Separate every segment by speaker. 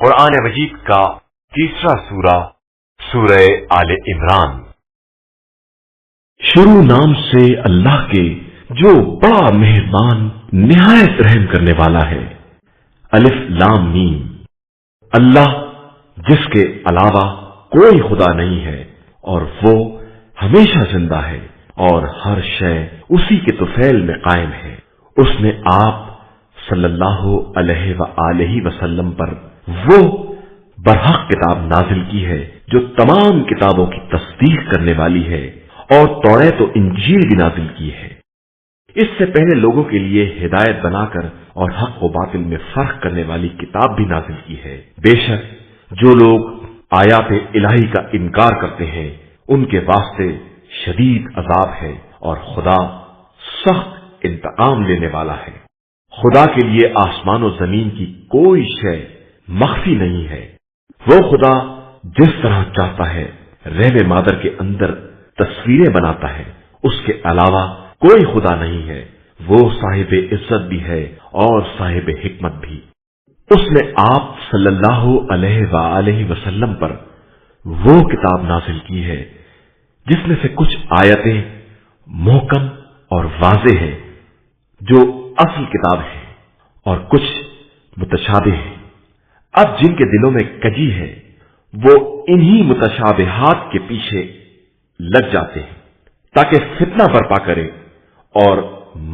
Speaker 1: قرآن مجید کا تیسرا سورہ سورہ آل عمران۔
Speaker 2: شروع نام سے اللہ کے جو بڑا مہربان نہایت رحم کرنے والا ہے۔ الف لام میم۔ اللہ جس کے علاوہ کوئی خدا نہیں ہے اور وہ ہمیشہ زندہ ہے اور ہر شے اسی کے طفیل میں قائم ہے۔ اس نے آپ صلی اللہ علیہ وآلہ وسلم پر وہ برحق کتاب نازل کی ہے جو تمام کتابوں کی تصدیق کرنے والی ہے، اور توریت و انجیل بھی نازل کی ہے۔ اس سے پہلے لوگوں کے لیے ہدایت بنا کر اور حق و باطل میں فرق کرنے والی کتاب بھی نازل کی ہے۔ بے شک جو لوگ آیات الہی کا انکار کرتے ہیں ان کے واسطے شدید عذاب ہے، اور خدا سخت انتقام لینے والا ہے۔ خدا کے لیے آسمان و زمین کی کوئی شے مخفی نہیں ہے۔ وہ خدا جس طرح چاہتا ہے رحم مادر کے اندر تصویریں بناتا ہے، اس کے علاوہ کوئی خدا نہیں ہے۔ وہ صاحب عزت بھی ہے اور صاحب حکمت بھی۔ اس نے آپ صلی اللہ علیہ وآلہ وسلم پر وہ کتاب نازل کی ہے جس میں سے کچھ آیتیں محکم اور واضح ہیں جو اصل کتاب ہے، اور کچھ متشابہ ہیں۔ اب جن کے دلوں میں کجی ہے وہ انہی متشابہات کے پیچھے لگ جاتے ہیں تاکہ فتنہ برپا کرے اور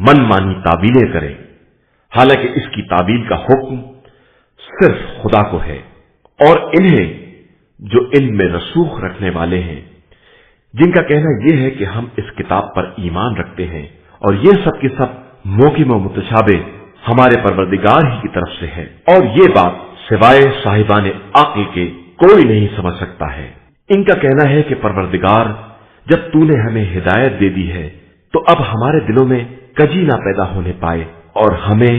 Speaker 2: من مانی تعبیریں کرے، حالانکہ اس کی تعبیر کا حکم صرف خدا کو ہے۔ اور انہیں جو علم میں رسوخ رکھنے والے ہیں، جن کا کہنا یہ ہے کہ ہم اس کتاب پر ایمان رکھتے ہیں اور یہ سب کے سب محکم و متشابہ ہمارے پروردگار ہی کی طرف سے ہے، اور یہ بات سوائے صاحبان عقل کے کوئی نہیں سمجھ سکتا ہے۔ ان کا کہنا ہے کہ پروردگار جب تو نے ہمیں ہدایت دے دی ہے تو اب ہمارے دلوں میں کجی نہ پیدا ہونے پائے، اور ہمیں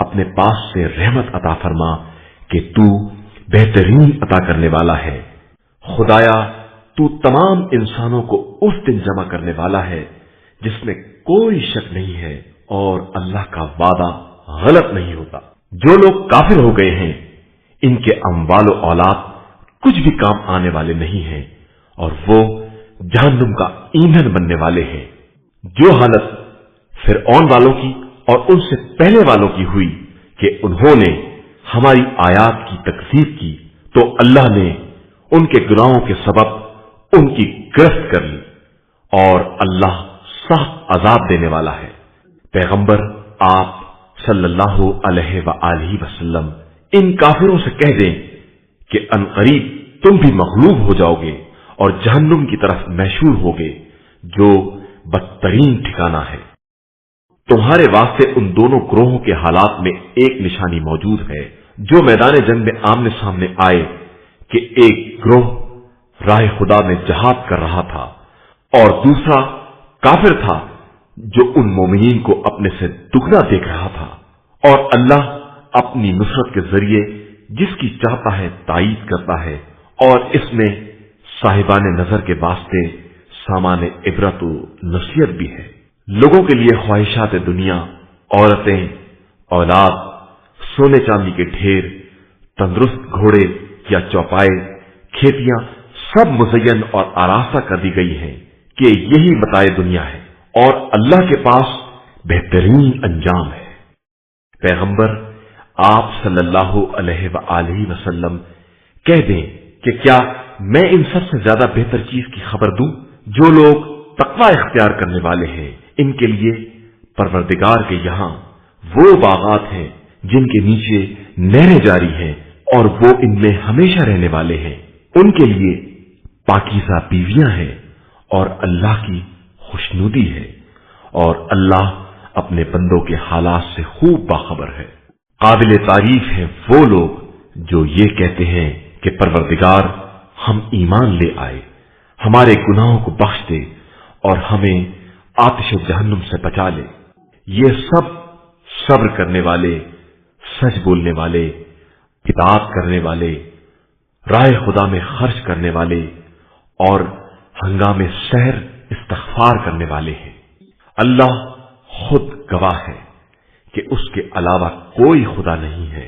Speaker 2: اپنے پاس سے رحمت عطا فرما کہ تو بہترین عطا کرنے والا ہے۔ خدایا تو تمام انسانوں کو اس دن جمع کرنے والا ہے جس میں کوئی شک نہیں ہے، اور اللہ کا وعدہ غلط نہیں ہوتا۔ جو لوگ کافر ہو گئے ہیں ان کے اموال و اولاد کچھ بھی کام آنے والے نہیں ہیں، اور وہ جہنم کا ایندھن بننے والے ہیں۔ جو حالت فرعون والوں کی اور ان سے پہلے والوں کی ہوئی کہ انہوں نے ہماری آیات کی تکذیب کی، تو اللہ نے ان کے گناہوں کے سبب ان کی گرفت کر لی، اور اللہ سخت عذاب دینے والا ہے۔ پیغمبر آپ صلی اللہ علیہ وآلہ وسلم ان کافروں سے کہہ دیں کہ عنقریب تم بھی مغلوب ہو جاؤ گے اور جہنم کی طرف محشور ہوگے، جو بدترین ٹھکانہ ہے۔ تمہارے واسطے ان دونوں گروہوں کے حالات میں ایک نشانی موجود ہے جو میدان جنگ میں آمنے سامنے آئے، کہ ایک گروہ راہ خدا میں جہاد کر رہا تھا اور دوسرا کافر تھا جو ان مومنین کو اپنے سے دگنا دیکھ رہا تھا، اور اللہ اپنی نصرت کے ذریعے جس کی چاہتا ہے تائید کرتا ہے، اور اس میں صاحبان نظر کے واسطے سامان عبرت و نصیحت بھی ہے۔ لوگوں کے لیے خواہشات دنیا، عورتیں، اولاد، سونے چاندی کے ڈھیر، تندرست گھوڑے یا چوپائے، کھیتیاں سب مزین اور آراستہ کر دی گئی ہیں کہ یہی متاع دنیا ہے، اور اللہ کے پاس بہترین انجام ہے۔ پیغمبر آپ صلی اللہ علیہ وآلہ وسلم کہہ دیں کہ کیا میں ان سب سے زیادہ بہتر چیز کی خبر دوں؟ جو لوگ تقوی اختیار کرنے والے ہیں ان کے لیے پروردگار کے یہاں وہ باغات ہیں جن کے نیچے نہریں جاری ہیں، اور وہ ان میں ہمیشہ رہنے والے ہیں۔ ان کے لیے پاکیزہ بیویاں ہیں، اور اللہ کی خوشنودی ہے، اور اللہ اپنے بندوں کے حالات سے خوب باخبر ہے۔ قابل تعریف ہیں وہ لوگ جو یہ کہتے ہیں کہ پروردگار ہم ایمان لے آئے، ہمارے گناہوں کو بخش دے اور ہمیں آتش جہنم سے بچا لے۔ یہ سب صبر کرنے والے، سچ بولنے والے، اطاعت کرنے والے، راہ خدا میں خرچ کرنے والے اور ہنگام سحر استغفار کرنے والے ہیں۔ اللہ خود گواہ ہے کہ اس کے علاوہ کوئی خدا نہیں ہے،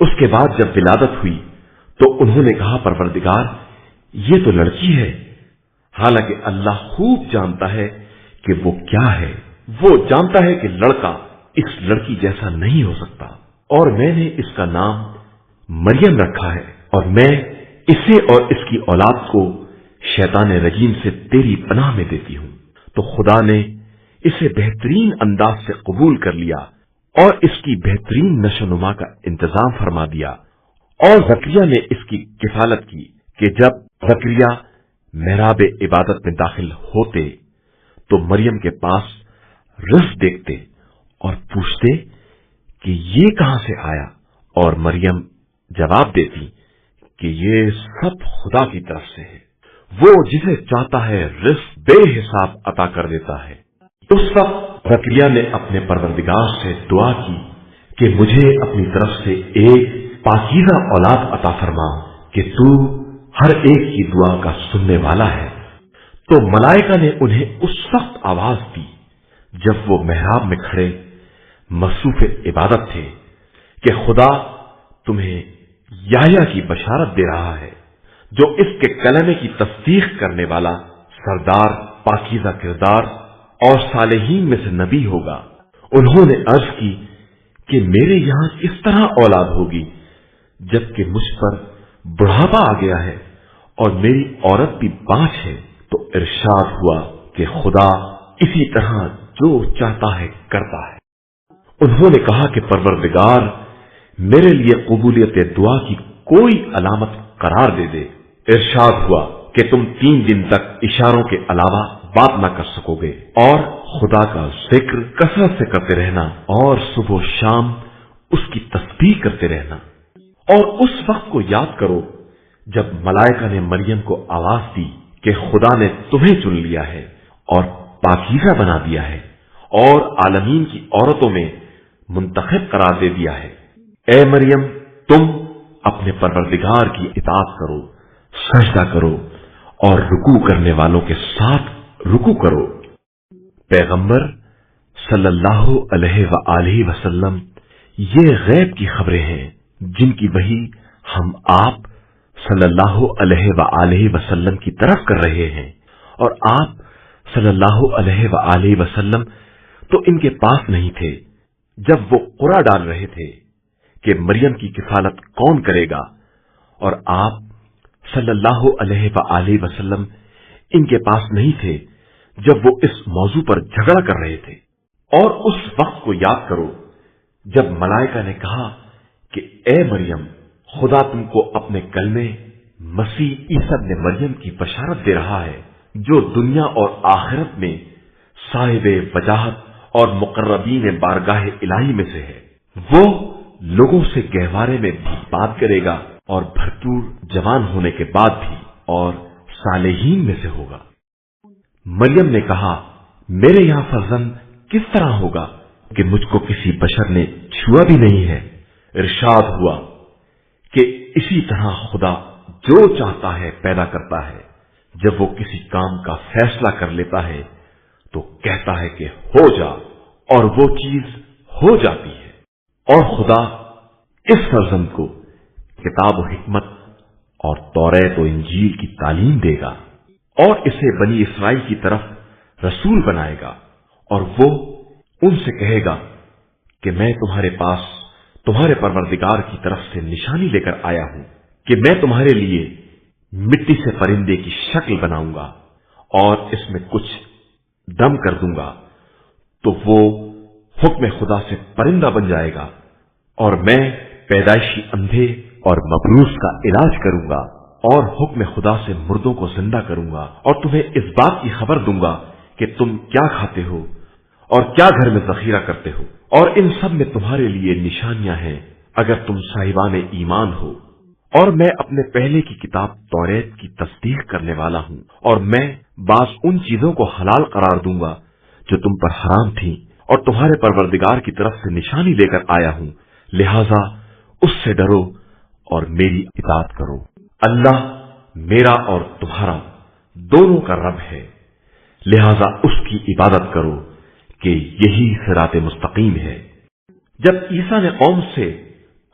Speaker 2: اس کے بعد جب ولادت ہوئی تو انہوں نے کہا پروردگار یہ تو لڑکی ہے، حالانکہ اللہ خوب جانتا ہے کہ وہ کیا ہے۔ وہ جانتا ہے کہ لڑکا اس لڑکی جیسا نہیں ہو سکتا، اور میں نے اس کا نام مریم رکھا ہے، اور میں اسے اور اس کی اولاد کو شیطان رجیم سے تیری پناہ میں دیتی ہوں۔ تو خدا نے اسے بہترین انداز سے قبول کر لیا اور اس کی بہترین نشو و نما کا انتظام فرما دیا، اور زکریا نے اس کی کفالت کی کہ جب زکریا محراب عبادت میں داخل ہوتے تو مریم کے پاس رزق دیکھتے اور پوچھتے کہ یہ کہاں سے آیا، اور مریم جواب دیتی کہ یہ سب خدا کی طرف سے ہے، وہ جسے چاہتا ہے رزق بے حساب عطا کر دیتا ہے۔ اس وقت زکریا نے اپنے پروردگار سے دعا کی کہ مجھے اپنی طرف سے ایک پاکیزہ اولاد عطا فرما کہ تو ہر ایک کی دعا کا سننے والا ہے۔ تو ملائکہ نے انہیں اس وقت آواز دی جب وہ محراب میں کھڑے مصروف عبادت تھے کہ خدا تمہیں یحییٰ کی بشارت دے رہا ہے، جو اس کے کلمے کی تصدیق کرنے والا، سردار، پاکیزہ کردار اور صالحین میں سے نبی ہوگا۔ انہوں نے عرض کی کہ میرے یہاں کس طرح اولاد ہوگی جبکہ مجھ پر بڑھاپا آ گیا ہے اور میری عورت بھی بانجھ ہے؟ تو ارشاد ہوا کہ خدا اسی طرح جو چاہتا ہے کرتا ہے۔ انہوں نے کہا کہ پروردگار میرے لیے قبولیت دعا کی کوئی علامت قرار دے دے۔ ارشاد ہوا کہ تم 3 دن تک اشاروں کے علاوہ بات نہ کر سکو گے، اور خدا کا ذکر کثرت سے کرتے رہنا، اور صبح و شام اس کی تسبیح کرتے رہنا۔ اور اس وقت کو یاد کرو جب ملائکہ نے مریم کو آواز دی کہ خدا نے تمہیں چن لیا ہے اور پاکیزہ بنا دیا ہے اور عالمین کی عورتوں میں منتخب قرار دے دیا ہے۔ اے مریم، تم اپنے پروردگار کی اطاعت کرو، سجدہ کرو اور رکوع کرنے والوں کے ساتھ رکوع کرو۔ پیغمبر صلی اللہ علیہ وآلہ وسلم یہ غیب کی خبریں ہیں جن کی وحی ہم آپ صلی اللہ علیہ وآلہ وسلم کی طرف کر رہے ہیں، اور آپ صلی اللہ علیہ وآلہ وسلم تو ان کے پاس نہیں تھے جب وہ قرعہ ڈال رہے تھے کہ مریم کی کفالت کون کرے گا، اور آپ صلی اللہ علیہ وآلہ وسلم ان کے پاس نہیں تھے جب وہ اس موضوع پر جھگڑا کر رہے تھے۔ اور اس وقت کو یاد کرو جب ملائکہ نے کہا کہ اے مریم، خدا تم کو اپنے کلمے مسیح عیسی ابن مریم کی بشارت دے رہا ہے، جو دنیا اور آخرت میں صاحب وجاہت اور مقربین بارگاہ الہی میں سے ہے۔ وہ لوگوں سے گہوارے میں بھی بات کرے گا اور بھرپور جوان ہونے کے بعد بھی، اور صالحین میں سے ہوگا۔ مریم نے کہا میرے یہاں فرزند کس طرح ہوگا کہ مجھ کو کسی بشر نے چھوا بھی نہیں ہے۔ ارشاد ہوا کہ اسی طرح خدا جو چاہتا ہے پیدا کرتا ہے، جب وہ کسی کام کا فیصلہ کر لیتا ہے تو کہتا ہے کہ ہو جا، اور وہ چیز ہو جاتی ہے۔ اور خدا اس فرزند کو کتاب و حکمت اور توریت و انجیل کی تعلیم دے گا، اور اسے بنی اسرائیل کی طرف رسول بنائے گا، اور وہ ان سے کہے گا کہ میں تمہارے پاس تمہارے پروردگار کی طرف سے نشانی لے کر آیا ہوں کہ میں تمہارے لیے مٹی سے پرندے کی شکل بناؤں گا اور اس میں کچھ دم کر دوں گا، تو وہ حکم خدا سے پرندہ بن جائے گا، اور میں پیدائشی اندھے اور مبروس کا علاج کروں گا، اور حکم خدا سے مردوں کو زندہ کروں گا، اور تمہیں اس بات کی خبر دوں گا کہ تم کیا کھاتے ہو اور کیا گھر میں ذخیرہ کرتے ہو، اور ان سب میں تمہارے لیے نشانیاں ہیں اگر تم صاحبان ایمان ہو۔ اور میں اپنے پہلے کی کتاب توریت کی تصدیق کرنے والا ہوں، اور میں بعض ان چیزوں کو حلال قرار دوں گا جو تم پر حرام تھیں، اور تمہارے پروردگار کی طرف سے نشانی لے کر آیا ہوں، لہذا اس سے ڈرو اور میری اطاعت کرو۔ اللہ میرا اور تمہارا دونوں کا رب ہے، لہذا اس کی عبادت کرو کہ یہی صراط مستقیم ہے۔ جب عیسیٰ نے قوم سے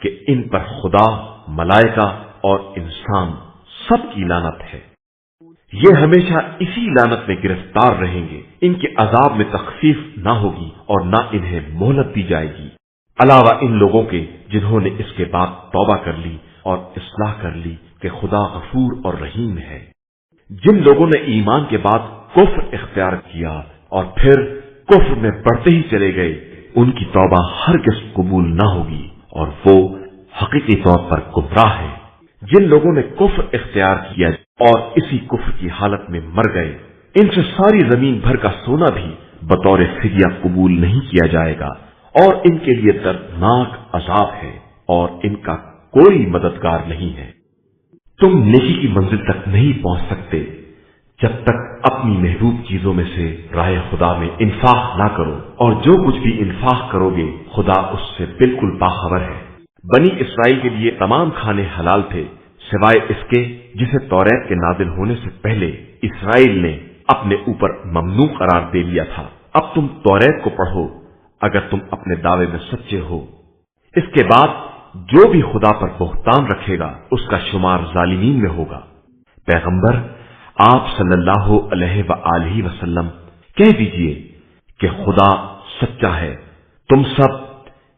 Speaker 2: کہ ان پر خدا، ملائکہ اور انسان سب کی لعنت ہے۔ یہ ہمیشہ اسی لعنت میں گرفتار رہیں گے، ان کے عذاب میں تخفیف نہ ہوگی اور نہ انہیں مہلت دی جائے گی، علاوہ ان لوگوں کے جنہوں نے اس کے بعد توبہ کر لی اور اصلاح کر لی کہ خدا غفور اور رحیم ہے۔ جن لوگوں نے ایمان کے بعد کفر اختیار کیا اور پھر کفر میں بڑھتے ہی چلے گئے، ان کی توبہ ہرگز قبول نہ ہوگی اور وہ حقیقی طور پر گمراہ ہے۔ جن لوگوں نے کفر اختیار کیا اور اسی کفر کی حالت میں مر گئے، ان سے ساری زمین بھر کا سونا بھی بطور فدیہ قبول نہیں کیا جائے گا اور ان کے لیے دردناک عذاب ہے اور ان کا کوئی مددگار نہیں ہے۔ تم نیکی کی منزل تک نہیں پہنچ سکتے جب تک اپنی محبوب چیزوں میں سے راہ خدا میں انفاق نہ کرو، اور جو کچھ بھی انفاق کرو گے خدا اس سے بالکل باخبر ہے۔ بنی اسرائیل کے لیے تمام کھانے حلال تھے سوائے اس کے جسے توریت کے نازل ہونے سے پہلے اسرائیل نے اپنے اوپر ممنوع قرار دے لیا تھا۔ اب تم توریت کو پڑھو اگر تم اپنے دعوے میں سچے ہو۔ اس کے بعد جو بھی خدا پر بہتان رکھے گا اس کا شمار ظالمین میں ہوگا۔ پیغمبر آپ صلی اللہ علیہ وآلہ وسلم کہہ دیجئے کہ خدا سچا ہے، تم سب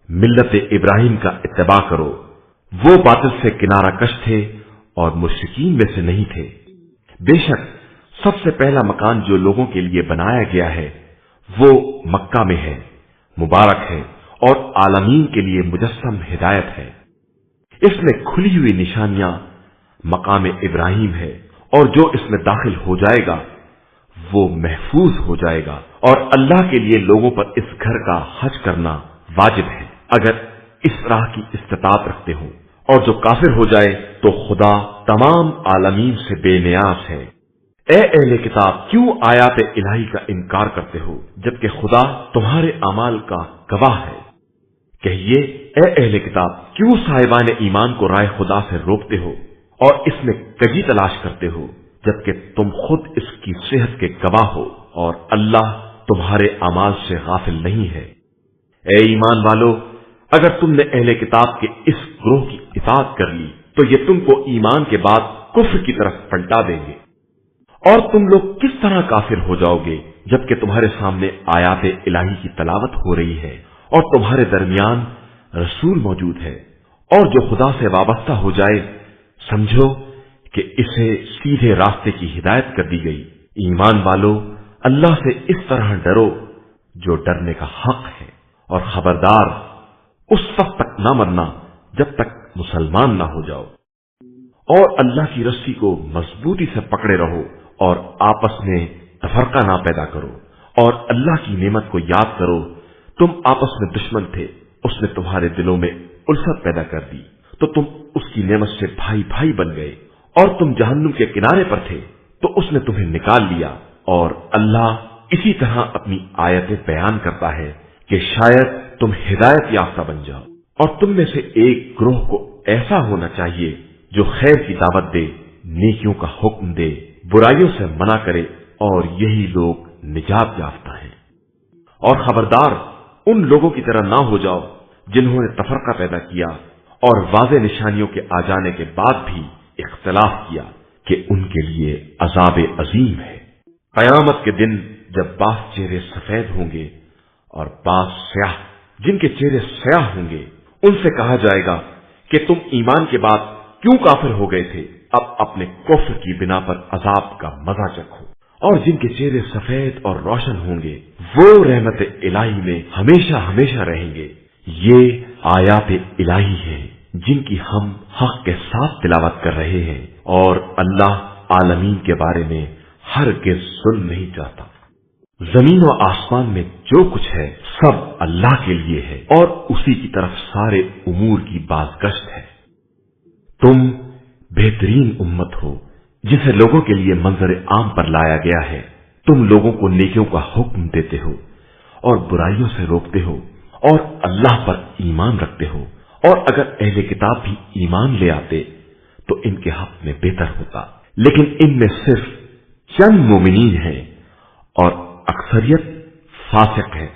Speaker 2: ملت ابراہیم کا اتباع کرو، وہ باطل سے کنارہ کش تھے اور مشرکین میں سے نہیں تھے۔ بے شک سب سے پہلا مکان جو لوگوں کے لیے بنایا گیا ہے وہ مکہ میں ہے، مبارک ہے اور عالمین کے لیے مجسم ہدایت ہے۔ اس میں کھلی ہوئی نشانیاں مقام ابراہیم ہے، اور جو اس میں داخل ہو جائے گا وہ محفوظ ہو جائے گا، اور اللہ کے لیے لوگوں پر اس گھر کا حج کرنا واجب ہے اگر اس راہ کی استطاعت رکھتے ہوں، اور جو کافر ہو جائے تو خدا تمام عالمین سے بے نیاز ہے۔ اے اہل کتاب، کیوں آیات الہی کا انکار کرتے ہو جبکہ خدا تمہارے اعمال کا گواہ ہے؟ کہیے اے اہل کتاب، کیوں صاحبان ایمان کو رائے خدا سے روکتے ہو اور اس میں کجی تلاش کرتے ہو جبکہ تم خود اس کی صحت کے گواہ ہو اور اللہ تمہارے اعمال سے غافل نہیں ہے۔ اے ایمان والو، اگر تم نے اہل کتاب کے اس گروہ کی اطاعت کر لی تو یہ تم کو ایمان کے بعد کفر کی طرف پلٹا دیں گے، اور تم لوگ کس طرح کافر ہو جاؤ گے جبکہ تمہارے سامنے آیات الہی کی تلاوت ہو رہی ہے اور تمہارے درمیان رسول موجود ہے، اور جو خدا سے وابستہ ہو جائے سمجھو کہ اسے سیدھے راستے کی ہدایت کر دی گئی۔ ایمان والو، اللہ سے اس طرح ڈرو جو ڈرنے کا حق ہے، اور خبردار اس وقت تک نہ مرنا جب تک مسلمان نہ ہو جاؤ، اور اللہ کی رسی کو مضبوطی سے پکڑے رہو اور آپس میں تفرقہ نہ پیدا کرو، اور اللہ کی نعمت کو یاد کرو۔ تم آپس میں دشمن تھے، اس نے تمہارے دلوں میں الفت پیدا کر دی تو تم اس کی نعمت سے بھائی بھائی بن گئے، اور تم جہنم کے کنارے پر تھے تو اس نے تمہیں نکال لیا۔ اور اللہ اسی طرح اپنی آیتیں بیان کرتا ہے کہ شاید تم ہدایت یافتہ بن جاؤ۔ اور تم میں سے ایک گروہ کو ایسا ہونا چاہیے جو خیر کی دعوت دے، نیکیوں کا حکم دے، برائیوں سے منع کرے، اور یہی لوگ نجات یافتہ ہیں۔ اور خبردار ان لوگوں کی طرح نہ ہو جاؤ جنہوں نے تفرقہ پیدا کیا اور واضح نشانیوں کے آ جانے کے بعد بھی اختلاف کیا کہ ان کے لیے عذاب عظیم ہے۔ قیامت کے دن جب بعض چہرے سفید ہوں گے اور بعض سیاہ، جن کے چہرے سیاہ ہوں گے ان سے کہا جائے گا کہ تم ایمان کے بعد کیوں کافر ہو گئے تھے؟ اب اپنے کفر کی بنا پر عذاب کا مزہ چکھو۔ اور جن کے چہرے سفید اور روشن ہوں گے وہ رحمت الہی میں ہمیشہ ہمیشہ رہیں گے۔ یہ آیات الہی ہیں جن کی ہم حق کے ساتھ تلاوت کر رہے ہیں، اور اللہ عالمین کے بارے میں ہرگز ظلم نہیں چاہتا۔ زمین و آسمان میں جو کچھ ہے سب اللہ کے لیے ہے، اور اسی کی طرف سارے امور کی بازگشت ہے۔ تم بہترین امت ہو جسے لوگوں کے لیے منظر عام پر لایا گیا ہے۔ تم لوگوں کو نیکیوں کا حکم دیتے ہو اور برائیوں سے روکتے ہو، اور اللہ پر ایمان رکھتے ہو، اور اگر اہل کتاب بھی ایمان لے آتے تو ان کے حق میں بہتر ہوتا، لیکن ان میں صرف چند مومنین ہیں اور اکثریت فاسق ہے۔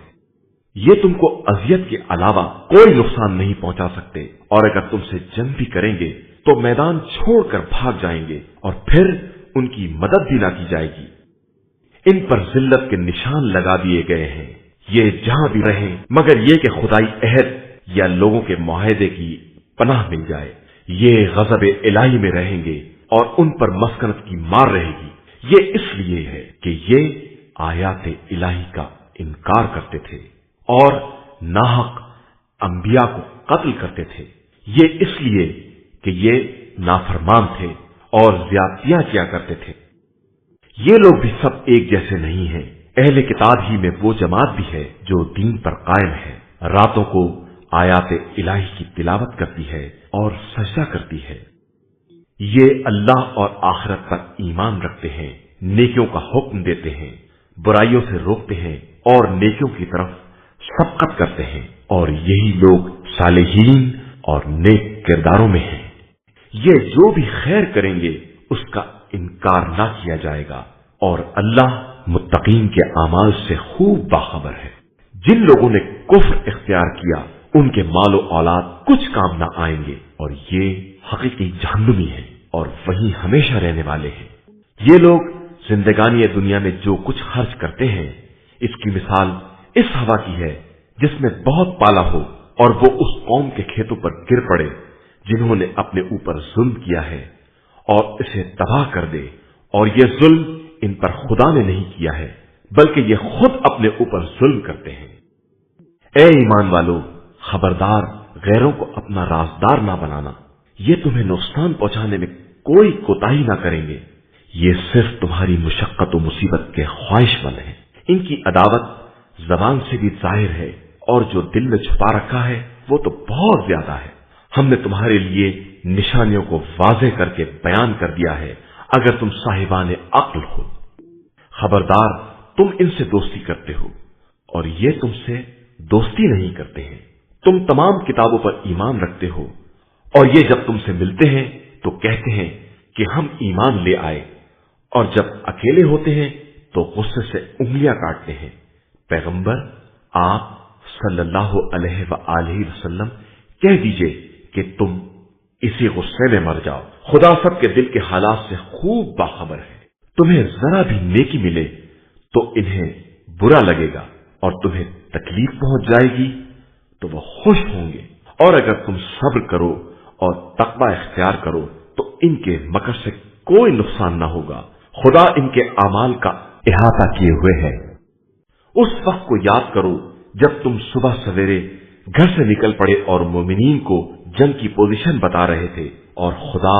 Speaker 2: یہ تم کو اذیت کے علاوہ کوئی نقصان نہیں پہنچا سکتے، اور اگر تم سے جنگ بھی کریں گے تو میدان چھوڑ کر بھاگ جائیں گے اور پھر ان کی مدد بھی نہ کی جائے گی۔ ان پر ذلت کے نشان لگا دیے گئے ہیں، یہ جہاں بھی رہیں مگر یہ کہ خدائی عہد یا لوگوں کے معاہدے کی پناہ مل جائے۔ یہ غضب الہی میں رہیں گے اور ان پر مسکنت کی مار رہے گی۔ یہ اس لیے ہے کہ یہ آیات الہی کا انکار کرتے تھے اور ناحق انبیاء کو قتل کرتے تھے۔ یہ اس لیے کہ یہ نافرمان تھے اور زیادتیاں کیا کرتے تھے۔ یہ لوگ بھی سب ایک جیسے نہیں ہیں۔ اہل کتاب ہی میں وہ جماعت بھی ہے جو دین پر قائم ہے، راتوں کو آیات الہی کی تلاوت کرتی ہے اور سجدہ کرتی ہے۔ یہ اللہ اور آخرت پر ایمان رکھتے ہیں، نیکیوں کا حکم دیتے ہیں، برائیوں سے روکتے ہیں اور نیکیوں کی طرف سبقت کرتے ہیں، اور یہی لوگ صالحین اور نیک کرداروں میں ہیں۔ یہ جو بھی خیر کریں گے اس کا انکار نہ کیا جائے گا، اور اللہ متقین کے اعمال سے خوب باخبر ہے۔ جن لوگوں نے کفر اختیار کیا ان کے مال و اولاد کچھ کام نہ آئیں گے، اور یہ حقیقی جہنمی ہیں اور وہیں ہمیشہ رہنے والے ہیں۔ یہ لوگ زندگانی دنیا میں جو کچھ خرچ کرتے ہیں اس کی مثال اس ہوا کی ہے جس میں بہت پالا ہو اور وہ اس قوم کے کھیتوں پر گر پڑے جنہوں نے اپنے اوپر ظلم کیا ہے، اور اسے تباہ کر دے، اور یہ ظلم ان پر خدا نے نہیں کیا ہے بلکہ یہ خود اپنے اوپر ظلم کرتے ہیں۔ اے ایمان والو، خبردار غیروں کو اپنا رازدار نہ بنانا، یہ تمہیں نقصان پہنچانے میں کوئی کوتاہی نہ کریں گے، یہ صرف تمہاری مشقت و مصیبت کے خواہش مند ہیں۔ ان کی عداوت زبان سے بھی ظاہر ہے اور جو دل میں چھپا رکھا ہے وہ تو بہت زیادہ ہے۔ ہم نے تمہارے لیے نشانیوں کو واضح کر کے بیان کر دیا ہے اگر تم صاحبان عقل ہو۔ خبردار تم ان سے دوستی کرتے ہو اور یہ تم سے دوستی نہیں کرتے ہیں۔ تم تمام کتابوں پر ایمان رکھتے ہو، اور یہ جب تم سے ملتے ہیں تو کہتے ہیں کہ ہم ایمان لے آئے، اور جب اکیلے ہوتے ہیں تو غصے سے انگلیاں کاٹتے ہیں۔ پیغمبر آپ صلی اللہ علیہ وآلہ وسلم کہہ دیجئے کہ تم اسی غصے میں مر جاؤ، خدا سب کے دل کے حالات سے خوب باخبر ہے۔ تمہیں ذرا بھی نیکی ملے تو انہیں برا لگے گا، اور تمہیں تکلیف پہنچ جائے گی تو وہ خوش ہوں گے، اور اگر تم صبر کرو اور تقوی اختیار کرو تو ان کے مکر سے کوئی نقصان نہ ہوگا، خدا ان کے اعمال کا احاطہ کیے ہوئے ہے۔ اس وقت کو یاد کرو جب تم صبح سویرے گھر سے نکل پڑے اور مومنین کو جنگ کی پوزیشن بتا رہے تھے، اور خدا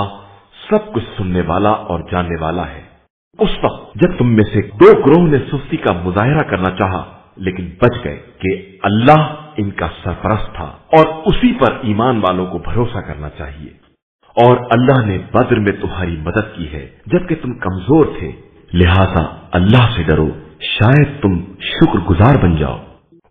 Speaker 2: سب کچھ سننے والا اور جاننے والا ہے۔ اس وقت جب تم میں سے دو گروہ نے سستی کا مظاہرہ کرنا چاہا لیکن بچ گئے کہ اللہ ان کا سرپرست تھا، اور اسی پر ایمان والوں کو بھروسہ کرنا چاہیے۔ اور اللہ نے بدر میں تمہاری مدد کی ہے جبکہ تم کمزور تھے، لہذا اللہ سے ڈرو، شاید تم شکر گزار بن جاؤ۔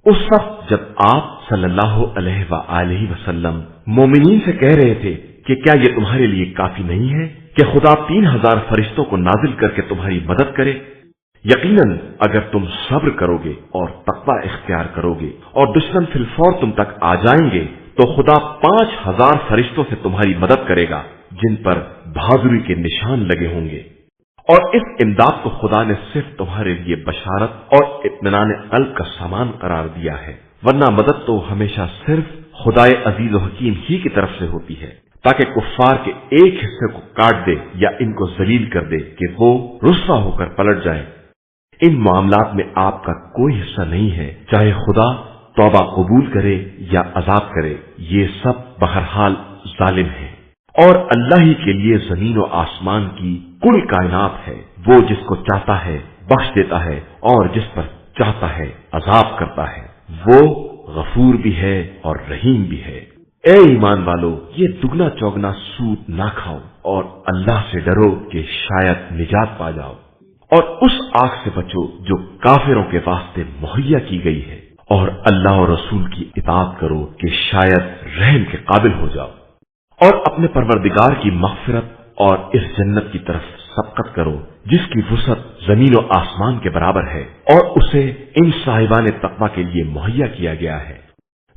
Speaker 2: اس وقت جب آپ صلی اللہ علیہ وآلہ وسلم مومنین سے کہہ رہے تھے کہ کیا یہ تمہارے لیے کافی نہیں ہے کہ خدا 3000 فرشتوں کو نازل کر کے تمہاری مدد کرے؟ یقیناً اگر تم صبر کرو گے اور تقوی اختیار کرو گے اور دشمن فی الفور تم تک آ جائیں گے تو خدا 5000 فرشتوں سے تمہاری مدد کرے گا جن پر بہادری کے نشان لگے ہوں گے۔ اور اس امداد کو خدا نے صرف تمہارے لیے بشارت اور اطمینان قلب کا سامان قرار دیا ہے، ورنہ مدد تو ہمیشہ صرف خدائے عزیز و حکیم ہی کی طرف سے ہوتی ہے، تاکہ کفار کے ایک حصے کو کاٹ دے یا ان کو ذلیل کر دے کہ وہ رسوا ہو کر پلٹ جائیں۔ ان معاملات میں آپ کا کوئی حصہ نہیں ہے، چاہے خدا توبہ قبول کرے یا عذاب کرے، یہ سب بہرحال ظالم ہے۔ اور اللہ ہی کے لیے زمین و آسمان کی کل کائنات ہے، وہ جس کو چاہتا ہے بخش دیتا ہے اور جس پر چاہتا ہے عذاب کرتا ہے، وہ غفور بھی ہے اور رحیم بھی ہے۔ اے ایمان والو، یہ دگنا چوگنا سود نہ کھاؤ اور اللہ سے ڈرو کہ شاید نجات پا جاؤ، اور اس آگ سے بچو جو کافروں کے واسطے مہیا کی گئی ہے، اور اللہ اور رسول کی اطاعت کرو کہ شاید رحم کے قابل ہو جاؤ، اور اپنے پروردگار کی مغفرت اور اس جنت کی طرف سبقت کرو جس کی وسعت زمین و آسمان کے برابر ہے، اور اسے ان صاحبان تقوی کے لیے مہیا کیا گیا ہے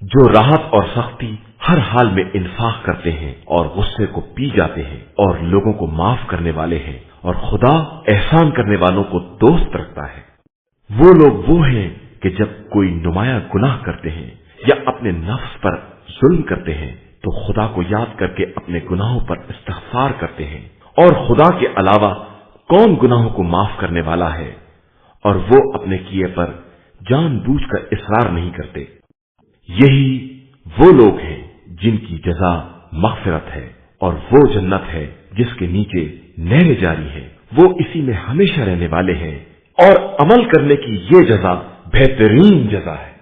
Speaker 2: جو راحت اور سختی ہر حال میں انفاق کرتے ہیں اور غصے کو پی جاتے ہیں اور لوگوں کو معاف کرنے والے ہیں، اور خدا احسان کرنے والوں کو دوست رکھتا ہے۔ وہ لوگ وہ ہیں کہ جب کوئی نمایاں گناہ کرتے ہیں یا اپنے نفس پر ظلم کرتے ہیں تو خدا کو یاد کر کے اپنے گناہوں پر استغفار کرتے ہیں، اور خدا کے علاوہ کون گناہوں کو معاف کرنے والا ہے، اور وہ اپنے کیے پر جان بوجھ کر اصرار نہیں کرتے۔ یہی وہ لوگ ہیں جن کی جزا مغفرت ہے، اور وہ جنت ہے جس کے نیچے نہریں جاری ہیں، وہ اسی میں ہمیشہ رہنے والے ہیں، اور عمل کرنے کی یہ جزا بہترین جزا ہے۔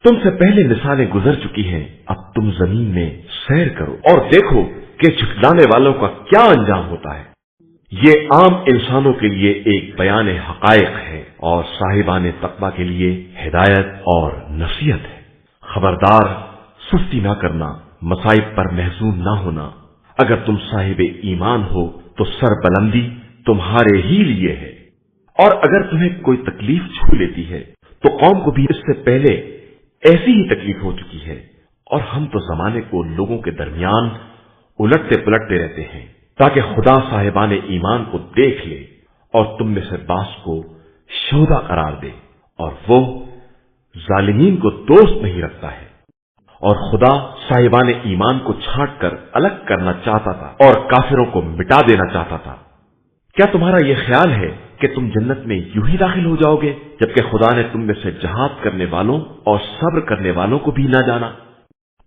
Speaker 2: تم سے پہلے مثالیں گزر چکی ہیں، اب تم زمین میں سیر کرو اور دیکھو کہ جھٹلانے والوں کا کیا انجام ہوتا ہے۔ یہ عام انسانوں کے لیے ایک بیان حقائق ہے اور صاحبان تقوی کے لیے ہدایت اور نصیحت ہے۔ خبردار، سستی نہ کرنا، مصائب پر محزون نہ ہونا۔ اگر تم صاحب ایمان ہو تو سر بلندی تمہارے ہی لیے ہے، اور اگر تمہیں کوئی تکلیف چھو لیتی ہے تو قوم کو بھی اس سے پہلے ایسی ہی تکلیف ہو چکی ہے، اور ہم تو زمانے کو لوگوں کے درمیان الٹتے پلٹتے رہتے ہیں تاکہ خدا صاحبان ایمان کو دیکھ لے اور تم میں سے بعض کو شہدا قرار دے، اور وہ ظالمین کو دوست نہیں رکھتا ہے۔ اور خدا صاحبان ایمان کو چھانٹ کر الگ کرنا چاہتا تھا اور کافروں کو مٹا دینا چاہتا تھا۔ کیا تمہارا یہ خیال ہے کہ تم جنت میں یوں ہی داخل ہو جاؤ گے جبکہ خدا نے تم میں سے جہاد کرنے والوں اور صبر کرنے والوں کو بھی نہ جانا؟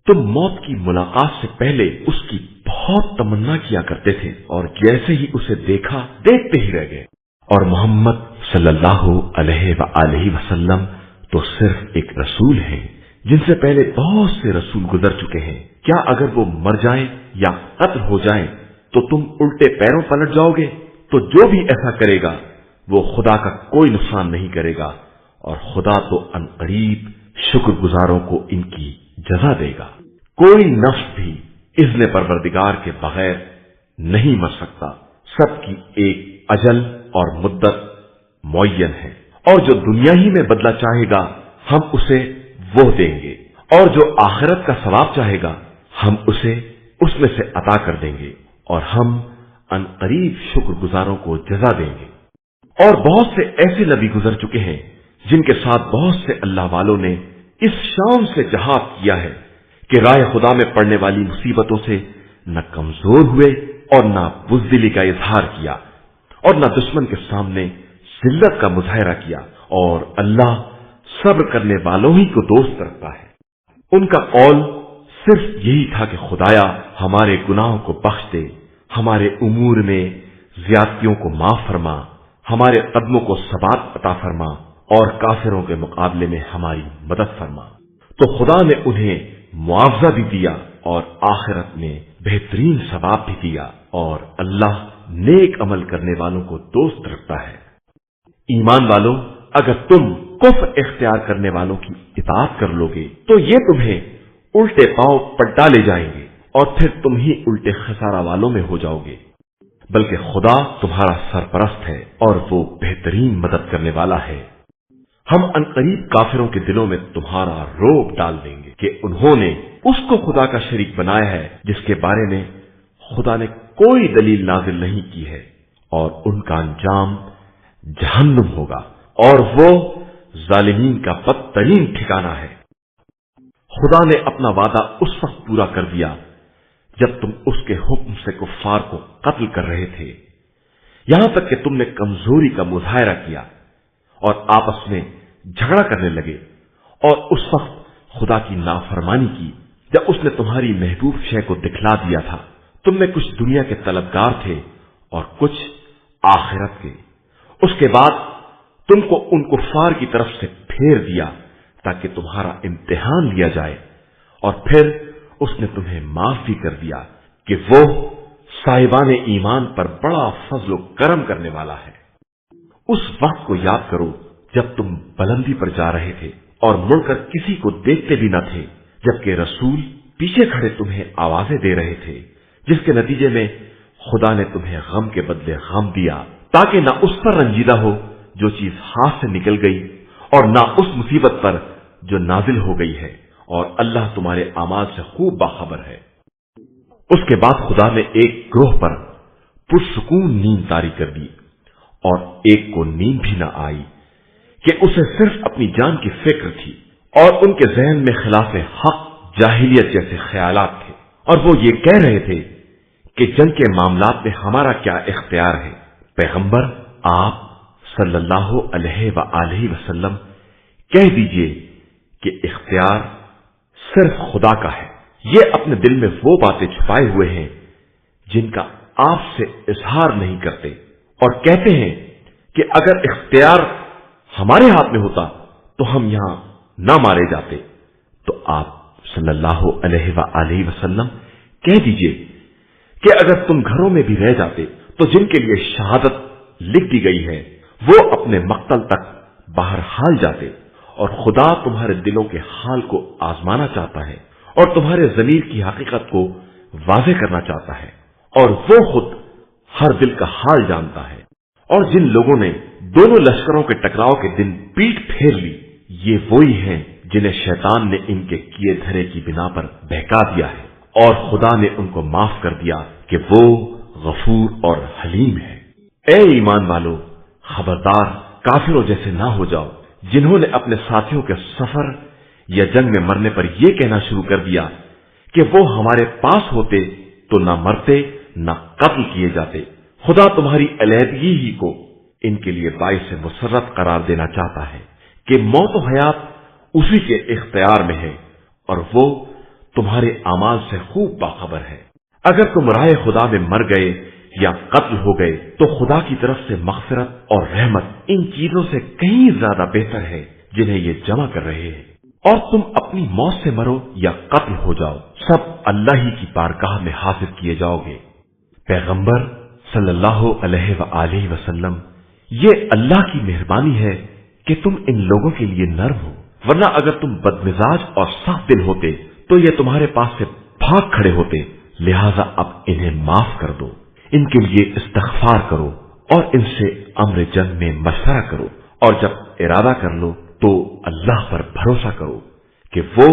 Speaker 2: تم موت کی ملاقات سے پہلے اس کی بہت تمنا کیا کرتے تھے، اور جیسے ہی اسے دیکھا دیکھتے ہی رہ گئے۔ اور محمد صلی اللہ علیہ وآلہ وسلم تو صرف ایک رسول ہیں جن سے پہلے بہت سے رسول گزر چکے ہیں۔ کیا اگر وہ مر جائیں یا قتل ہو جائیں تو تم الٹے پیروں پلٹ جاؤ گے؟ تو جو بھی ایسا کرے گا وہ خدا کا کوئی نقصان نہیں کرے گا، اور خدا تو عنقریب شکر گزاروں کو ان کی جزا دے گا۔ کوئی نفس بھی اذن پروردگار کے بغیر نہیں مر سکتا، سب کی ایک اجل اور مدت معین ہے، اور جو دنیا ہی میں بدلہ چاہے گا ہم اسے وہ دیں گے، اور جو آخرت کا ثواب چاہے گا ہم اسے اس میں سے عطا کر دیں گے، اور ہم عنقریب شکر گزاروں کو جزا دیں گے۔ اور بہت سے ایسے نبی گزر چکے ہیں جن کے ساتھ بہت سے اللہ والوں نے اس شان سے جہاد کیا ہے کہ راہ خدا میں پڑنے والی مصیبتوں سے نہ کمزور ہوئے اور نہ بزدلی کا اظہار کیا، اور نہ دشمن کے سامنے ذلت کا مظاہرہ کیا، اور اللہ صبر کرنے والوں ہی کو دوست رکھتا ہے۔ ان کا قول صرف یہی تھا کہ خدایا ہمارے گناہوں کو بخش دے، ہمارے امور میں زیادتیوں کو معاف فرما، ہمارے قدموں کو ثبات عطا فرما، اور کافروں کے مقابلے میں ہماری مدد فرما۔ تو خدا نے انہیں معاوضہ بھی دیا اور آخرت میں بہترین ثواب بھی دیا، اور اللہ نیک عمل کرنے والوں کو دوست رکھتا ہے۔ ایمان والوں، اگر تم کفر اختیار کرنے والوں کی اطاعت کر لو گے تو یہ تمہیں الٹے پاؤں پلٹا لے جائیں گے، اور پھر تم ہی الٹے خسارہ والوں میں ہو جاؤ گے، بلکہ خدا تمہارا سرپرست ہے اور وہ بہترین مدد کرنے والا ہے۔ ہم عنقریب کافروں کے دلوں میں تمہارا روب ڈال دیں گے کہ انہوں نے اس کو خدا کا شریک بنایا ہے جس کے بارے میں خدا نے کوئی دلیل نازل نہیں کی ہے، اور ان کا انجام جہنم ہوگا، اور وہ ظالمین کا بدترین ٹھکانہ ہے۔ خدا نے اپنا وعدہ اس وقت پورا کر دیا جب تم اس کے حکم سے کفار کو قتل کر رہے تھے، یہاں تک کہ تم نے کمزوری کا مظاہرہ کیا اور آپس میں جھگڑا کرنے لگے، اور اس وقت خدا کی نافرمانی کی جب اس نے تمہاری محبوب شے کو دکھلا دیا تھا۔ تم میں کچھ دنیا کے طلبگار تھے اور کچھ آخرت کے۔ اس کے بعد تم کو ان کفار کی طرف سے پھیر دیا تاکہ تمہارا امتحان لیا جائے، اور پھر اس نے تمہیں معاف بھی کر دیا کہ وہ صاحبان ایمان پر بڑا فضل و کرم کرنے والا ہے۔ اس وقت کو یاد کرو جب تم بلندی پر جا رہے تھے اور مڑ کر کسی کو دیکھتے بھی نہ تھے، جبکہ رسول پیچھے کھڑے تمہیں آوازیں دے رہے تھے، جس کے نتیجے میں خدا نے تمہیں غم کے بدلے غم دیا تاکہ نہ اس پر رنجیدہ ہو جو چیز ہاتھ سے نکل گئی اور نہ اس مصیبت پر جو نازل ہو گئی ہے، اور اللہ تمہارے اعمال سے خوب باخبر ہے۔ اس کے بعد خدا نے ایک گروہ پر پرسکون نیند طاری کر دی، اور ایک کو نیند بھی نہ آئی کہ اسے صرف اپنی جان کی فکر تھی، اور ان کے ذہن میں خلاف حق جاہلیت جیسے خیالات تھے، اور وہ یہ کہہ رہے تھے کہ جنگ کے معاملات میں ہمارا کیا اختیار ہے۔ پیغمبر آپ صلی اللہ علیہ وآلہ وسلم کہہ دیجئے کہ اختیار صرف خدا کا ہے۔ یہ اپنے دل میں وہ باتیں چھپائے ہوئے ہیں جن کا آپ سے اظہار نہیں کرتے، اور کہتے ہیں کہ اگر اختیار ہمارے ہاتھ میں ہوتا تو ہم یہاں نہ مارے جاتے۔ تو آپ صلی اللہ علیہ وآلہ وسلم کہہ دیجئے کہ اگر تم گھروں میں بھی رہ جاتے تو جن کے لیے شہادت لکھ دی گئی ہے وہ اپنے مقتل تک باہر حال جاتے، اور خدا تمہارے دلوں کے حال کو آزمانا چاہتا ہے اور تمہارے ضمیر کی حقیقت کو واضح کرنا چاہتا ہے، اور وہ خود ہر دل کا حال جانتا ہے۔ اور جن لوگوں نے دونوں لشکروں کے ٹکراؤ کے دن پیٹ پھیر لی، یہ وہی ہیں جنہیں شیطان نے ان کے کیے دھرے کی بنا پر بہکا دیا ہے، اور خدا نے ان کو معاف کر دیا کہ وہ غفور اور حلیم ہے۔ اے ایمان والو، خبردار کافروں جیسے نہ ہو جاؤ جنہوں نے اپنے ساتھیوں کے سفر یا جنگ میں مرنے پر یہ کہنا شروع کر دیا کہ وہ ہمارے پاس ہوتے تو نہ مرتے نہ قتل کیے جاتے۔ خدا تمہاری علیحدگی ہی کو ان کے لیے باعث مسرت قرار دینا چاہتا ہے کہ موت و حیات اسی کے اختیار میں ہے، اور وہ تمہارے اعمال سے خوب باخبر ہے۔ اگر تم راہ خدا میں مر گئے یا قتل ہو گئے تو خدا کی طرف سے مغفرت اور رحمت ان چیزوں سے کہیں زیادہ بہتر ہے جنہیں یہ جمع کر رہے ہیں۔ اور تم اپنی موت سے مرو یا قتل ہو جاؤ، سب اللہ ہی کی بارگاہ میں حاضر کیے جاؤ گے۔ پیغمبر صلی اللہ علیہ وآلہ وسلم، یہ اللہ کی مہربانی ہے کہ تم ان لوگوں کے لیے نرم ہو، ورنہ اگر تم بدمزاج اور سخت دل ہوتے تو یہ تمہارے پاس سے بھاگ کھڑے ہوتے۔ لہذا اب انہیں معاف کر دو، ان کے لیے استغفار کرو اور ان سے امر جنگ میں مشورہ کرو، اور جب ارادہ کر لو تو اللہ پر بھروسہ کرو کہ وہ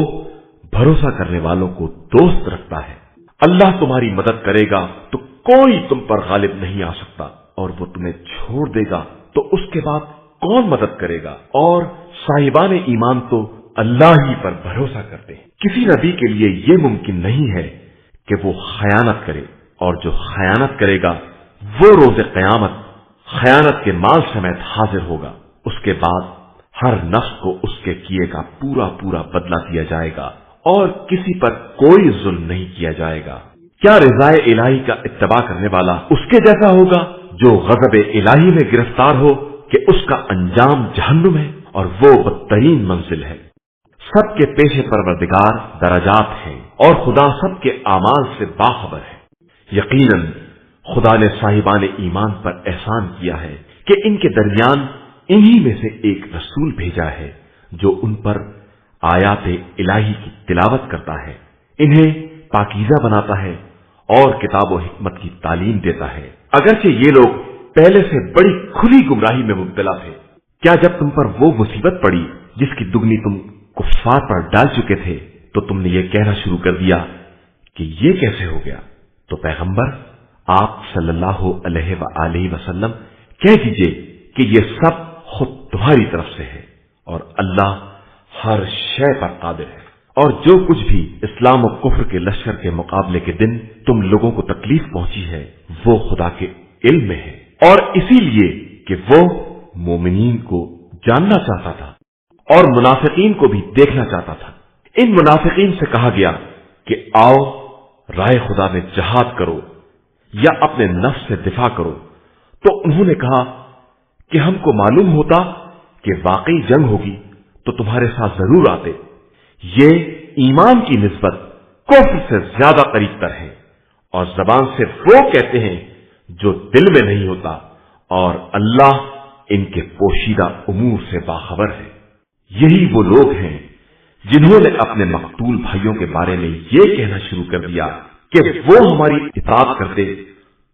Speaker 2: بھروسہ کرنے والوں کو دوست رکھتا ہے۔ اللہ تمہاری مدد کرے گا تو کوئی تم پر غالب نہیں آ سکتا، اور وہ تمہیں چھوڑ دے گا تو اس کے بعد کون مدد کرے گا؟ اور صاحبان ایمان تو اللہ ہی پر بھروسہ کرتے ہیں۔ کسی نبی کے لیے یہ ممکن نہیں ہے کہ وہ خیانت کرے، اور جو خیانت کرے گا وہ روز قیامت خیانت کے مال سمیت حاضر ہوگا۔ اس کے بعد ہر نفس کو اس کے کیے کا پورا پورا بدلہ دیا جائے گا، اور کسی پر کوئی ظلم نہیں کیا جائے گا۔ کیا رضائے الہی کا اتباع کرنے والا اس کے جیسا ہوگا جو غضب الہی میں گرفتار ہو کہ اس کا انجام جہنم ہے، اور وہ بدترین منزل ہے۔ سب کے پیش پروردگار درجات ہیں، اور خدا سب کے اعمال سے باخبر ہے۔ یقیناً خدا نے صاحبان ایمان پر احسان کیا ہے کہ ان کے درمیان انہی میں سے ایک رسول بھیجا ہے جو ان پر آیات الہی کی تلاوت کرتا ہے، انہیں پاکیزہ بناتا ہے اور کتاب و حکمت کی تعلیم دیتا ہے۔ اگرچہ یہ لوگ پہلے سے بڑی کھلی گمراہی میں مبتلا تھے، کیا جب تم پر وہ مصیبت پڑی جس کی دگنی تم کفار پر ڈال چکے تھے تو تم نے یہ کہنا شروع کر دیا کہ یہ کیسے ہو گیا؟ تو پیغمبر آپ صلی اللہ علیہ وآلہ وسلم کہہ دیجئے کہ یہ سب خود تمہاری طرف سے ہے، اور اللہ ہر شے پر قادر ہے۔ اور جو کچھ بھی اسلام و کفر کے لشکر کے مقابلے کے دن تم لوگوں کو تکلیف پہنچی ہے وہ خدا کے علم میں ہے، اور اسی لیے کہ وہ مومنین کو جاننا چاہتا تھا اور منافقین کو بھی دیکھنا چاہتا تھا۔ ان منافقین سے کہا گیا کہ آؤ راہ خدا میں جہاد کرو یا اپنے نفس سے دفاع کرو، تو انہوں نے کہا کہ ہم کو معلوم ہوتا کہ واقعی جنگ ہوگی تو تمہارے ساتھ ضرور آتے۔ یہ ایمان کی نسبت کفر سے زیادہ قریب تر ہے، اور زبان سے وہ کہتے ہیں جو دل میں نہیں ہوتا، اور اللہ ان کے پوشیدہ امور سے باخبر ہے۔ یہی وہ لوگ ہیں جنہوں نے اپنے مقتول بھائیوں کے بارے میں یہ کہنا شروع کر دیا کہ وہ ہماری اطاعت کرتے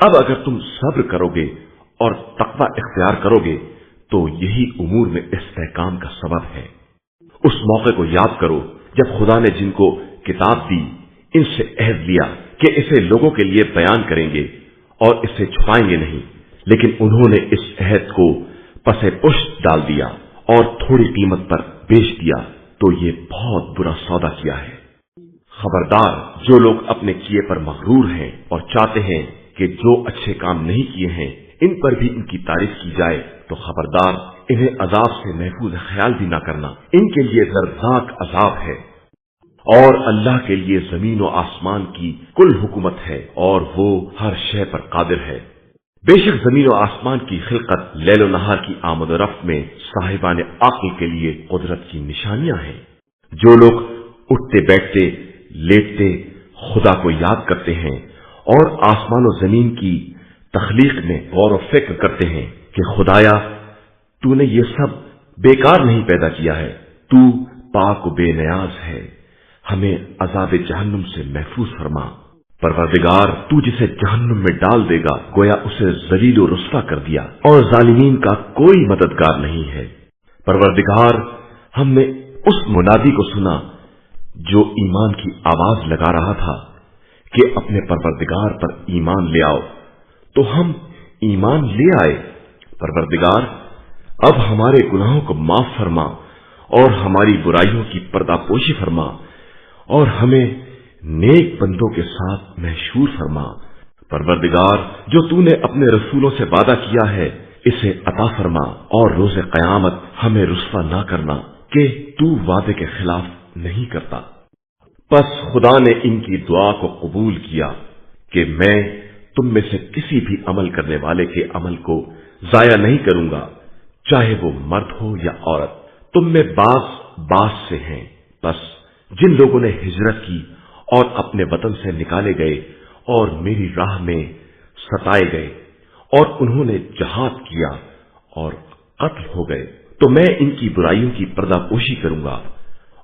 Speaker 2: اب اگر تم صبر کرو گے اور تقوی اختیار کرو گے تو یہی امور میں استحکام کا سبب ہے۔ اس موقع کو یاد کرو جب خدا نے جن کو کتاب دی ان سے عہد لیا کہ اسے لوگوں کے لیے بیان کریں گے اور اسے چھپائیں گے نہیں، لیکن انہوں نے اس عہد کو پس پشت ڈال دیا اور تھوڑی قیمت پر بیچ دیا، تو یہ بہت برا سودا کیا ہے۔ خبردار، جو لوگ اپنے کیے پر مغرور ہیں اور چاہتے ہیں کہ جو اچھے کام نہیں کیے ہیں ان پر بھی ان کی تعریف کی جائے، تو خبردار انہیں عذاب سے محفوظ خیال بھی نہ کرنا، ان کے لیے دردناک عذاب ہے۔ اور اللہ کے لیے زمین و آسمان کی کل حکومت ہے اور وہ ہر شے پر قادر ہے۔ بے شک زمین و آسمان کی خلقت لیل و نہار کی آمد و رفت میں صاحبان عقل کے لیے قدرت کی نشانیاں ہیں۔ جو لوگ اٹھتے بیٹھتے لیٹتے خدا کو یاد کرتے ہیں اور آسمان و زمین کی تخلیق میں غور و فکر کرتے ہیں کہ خدایا تو نے یہ سب بیکار نہیں پیدا کیا ہے، تو پاک و بے نیاز ہے، ہمیں عذاب جہنم سے محفوظ فرما۔ پروردگار تو جسے جہنم میں ڈال دے گا گویا اسے ذلیل و رسوا کر دیا اور ظالمین کا کوئی مددگار نہیں ہے۔ پروردگار ہم نے اس منادی کو سنا جو ایمان کی آواز لگا رہا تھا کہ اپنے پروردگار پر ایمان لے آؤ، تو ہم ایمان لے آئے۔ پروردگار اب ہمارے گناہوں کو معاف فرما اور ہماری برائیوں کی پردہ پوشی فرما اور ہمیں نیک بندوں کے ساتھ محشور فرما۔ پروردگار جو تو نے اپنے رسولوں سے وعدہ کیا ہے اسے عطا فرما اور روز قیامت ہمیں رسوا نہ کرنا کہ تو وعدے کے خلاف نہیں کرتا۔ پس خدا نے ان کی دعا کو قبول کیا کہ میں تم میں سے کسی بھی عمل کرنے والے کے عمل کو ضائع نہیں کروں گا، چاہے وہ مرد ہو یا عورت۔ تم میں باس سے ہیں، بس جن لوگوں نے ہجرت کی اور اپنے وطن سے نکالے گئے اور میری راہ میں ستائے گئے اور انہوں نے جہاد کیا اور قتل ہو گئے، تو میں ان کی برائیوں کی پردہ پوشی کروں گا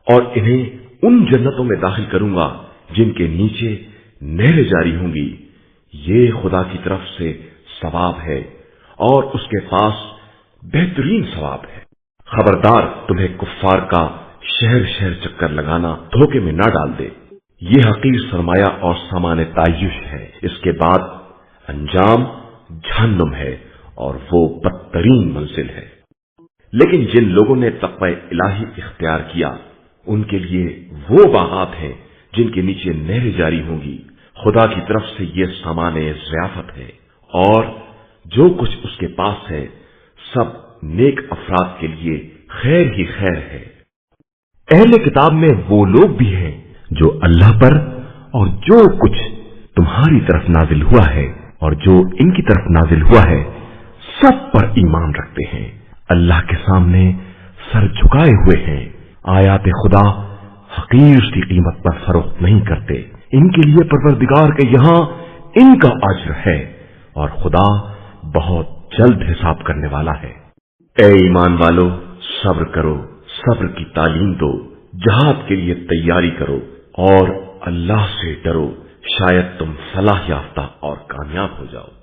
Speaker 2: اور انہیں ان جنتوں میں داخل کروں گا جن کے نیچے نہریں جاری ہوں گی۔ یہ خدا کی طرف سے ثواب ہے اور اس کے پاس بہترین ثواب ہے۔ خبردار تمہیں کفار کا شہر شہر چکر لگانا دھوکے میں نہ ڈال دے، یہ حقیر سرمایہ اور سامان تعیش ہے، اس کے بعد انجام جہنم ہے اور وہ بدترین منزل ہے۔ لیکن جن لوگوں نے تقوی الہی اختیار کیا ان کے لیے وہ باغات ہیں جن کے نیچے نہریں جاری ہوں گی۔ خدا کی طرف سے یہ سامان ضیافت ہے اور جو کچھ اس کے پاس ہے سب نیک افراد کے لیے خیر ہی خیر ہے۔ اہل کتاب میں وہ لوگ بھی ہیں جو اللہ پر اور جو کچھ تمہاری طرف نازل ہوا ہے اور جو ان کی طرف نازل ہوا ہے سب پر ایمان رکھتے ہیں، اللہ کے سامنے سر جھکائے ہوئے ہیں، آیات خدا حقیر سی قیمت پر فروخت نہیں کرتے۔ ان کے لیے پروردگار کے یہاں ان کا اجر ہے اور خدا بہت جلد حساب کرنے والا ہے۔ اے ایمان والو، صبر کرو، صبر کی تعلیم دو، جہاد کے لیے تیاری کرو اور اللہ سے ڈرو، شاید تم فلاح یافتہ اور کامیاب ہو جاؤ۔